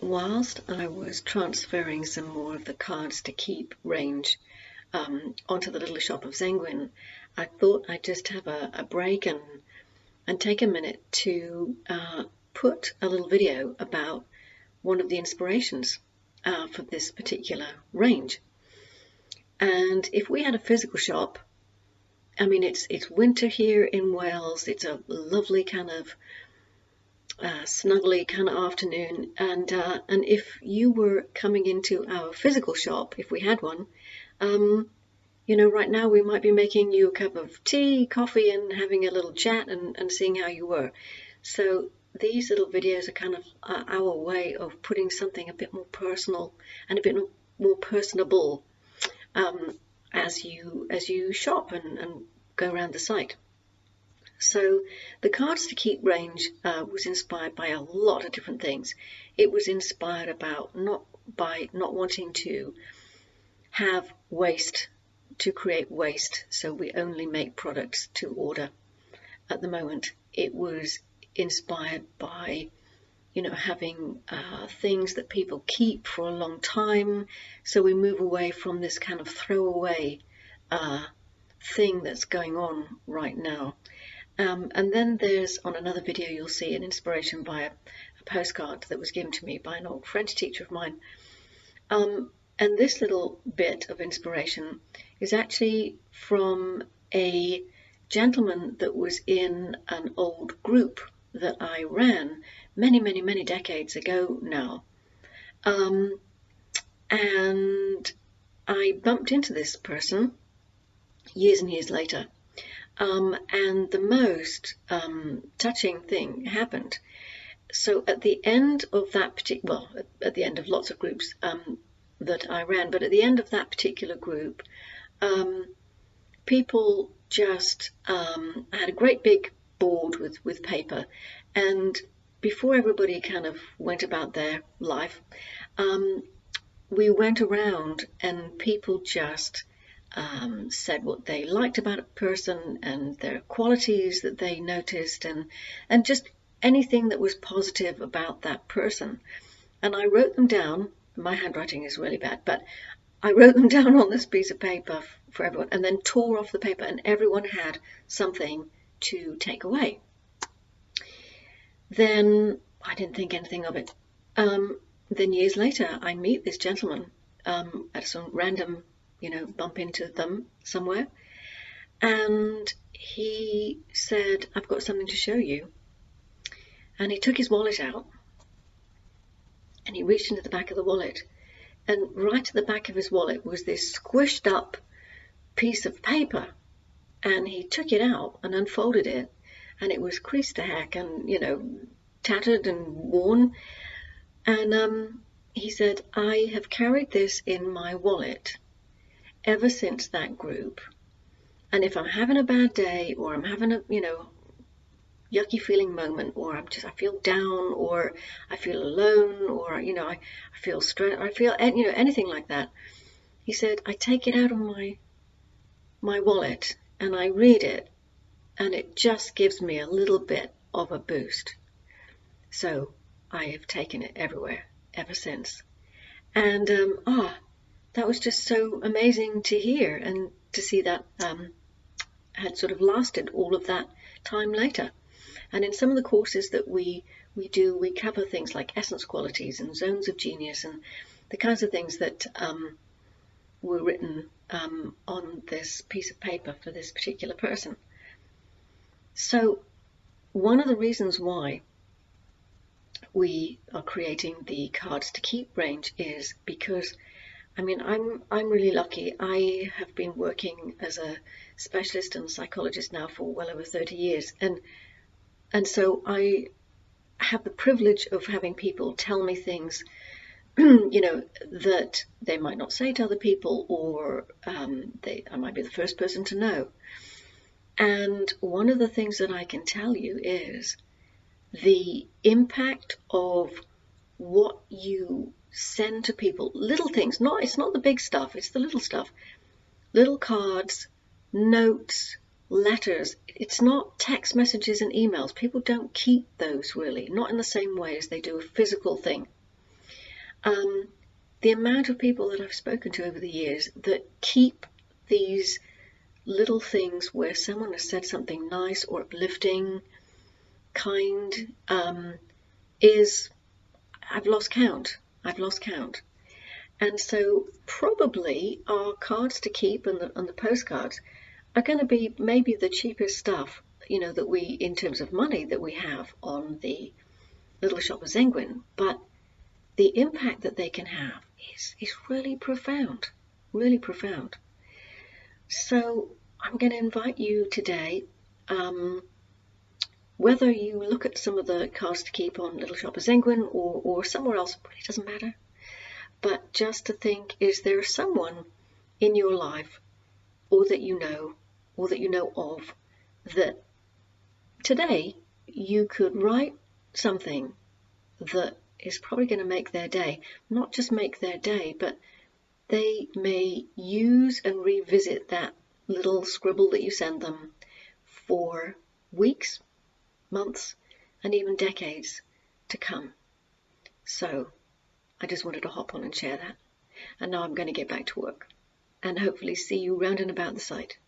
Whilst I was transferring some more of the cards to keep range onto the Little Shop of Zenguin, I thought I'd just have a break and take a minute to put a little video about one of the inspirations for this particular range. And if we had a physical shop, I mean, it's winter here in Wales. It's a lovely kind of snuggly kind of afternoon, and if you were coming into our physical shop, if we had one, right now we might be making you a cup of tea, coffee, and having a little chat and seeing how you were. So these little videos are kind of our way of putting something a bit more personal and a bit more personable as you shop and go around the site. So the Cards to Keep range was inspired by a lot of different things. It was inspired by not wanting to have waste, to create waste, so we only make products to order at the moment. It was inspired by having things that people keep for a long time, so we move away from this kind of throwaway thing that's going on right now. And then there's, on another video, you'll see an inspiration by a postcard that was given to me by an old French teacher of mine. And this little bit of inspiration is actually from a gentleman that was in an old group that I ran many decades ago now. And I bumped into this person years and years later. And the most touching thing happened. So at the end of that at the end of lots of groups that I ran, but at the end of that particular group, people just had a great big board with paper, and before everybody kind of went about their life, we went around and people just said what they liked about a person and their qualities that they noticed, and just anything that was positive about that person. And I wrote them down. My handwriting is really bad, but I wrote them down on this piece of paper for everyone, and then tore off the paper, and everyone had something to take away. Then I didn't think anything of it. Then years later, I meet this gentleman at some random bump into them somewhere, and he said, "I've got something to show you." And he took his wallet out and he reached into the back of the wallet, and right at the back of his wallet was this squished up piece of paper, and he took it out and unfolded it, and it was creased to heck and tattered and worn, and he said, "I have carried this in my wallet ever since that group, and if I'm having a bad day, or I'm having a yucky feeling moment, or I feel down, or I feel alone, or I feel stressed, I feel anything like that," he said, "I take it out of my wallet and I read it, and it just gives me a little bit of a boost. So I have taken it everywhere ever since." And that was just so amazing to hear, and to see that had sort of lasted all of that time later. And in some of the courses that we do, we cover things like essence qualities and zones of genius, and the kinds of things that were written on this piece of paper for this particular person. So one of the reasons why we are creating the Cards to Keep range is because I'm really lucky. I have been working as a specialist and psychologist now for well over 30 years, and so I have the privilege of having people tell me things that they might not say to other people, or I might be the first person to know. And one of the things that I can tell you is the impact of what you send to people. Little things, it's not the big stuff, it's the little stuff. Little cards, notes, letters. It's not text messages and emails. People don't keep those, really, not in the same way as they do a physical thing. The amount of people that I've spoken to over the years that keep these little things where someone has said something nice or uplifting, kind, is, I've lost count. I've lost count. And so probably our cards to keep and the postcards are going to be maybe the cheapest stuff, that we, in terms of money, that we have on the Little Shop of Zenguin. But the impact that they can have is really profound, really profound. So I'm going to invite you today, whether you look at some of the cards to keep on Little Shop of Zenguin or somewhere else, it really doesn't matter. But just to think, is there someone in your life, or that you know of, that today you could write something that is probably going to make their day. Not just make their day, but they may use and revisit that little scribble that you send them for weeks, months, and even decades to come. So I just wanted to hop on and share that. And now I'm going to get back to work and hopefully see you round and about the site.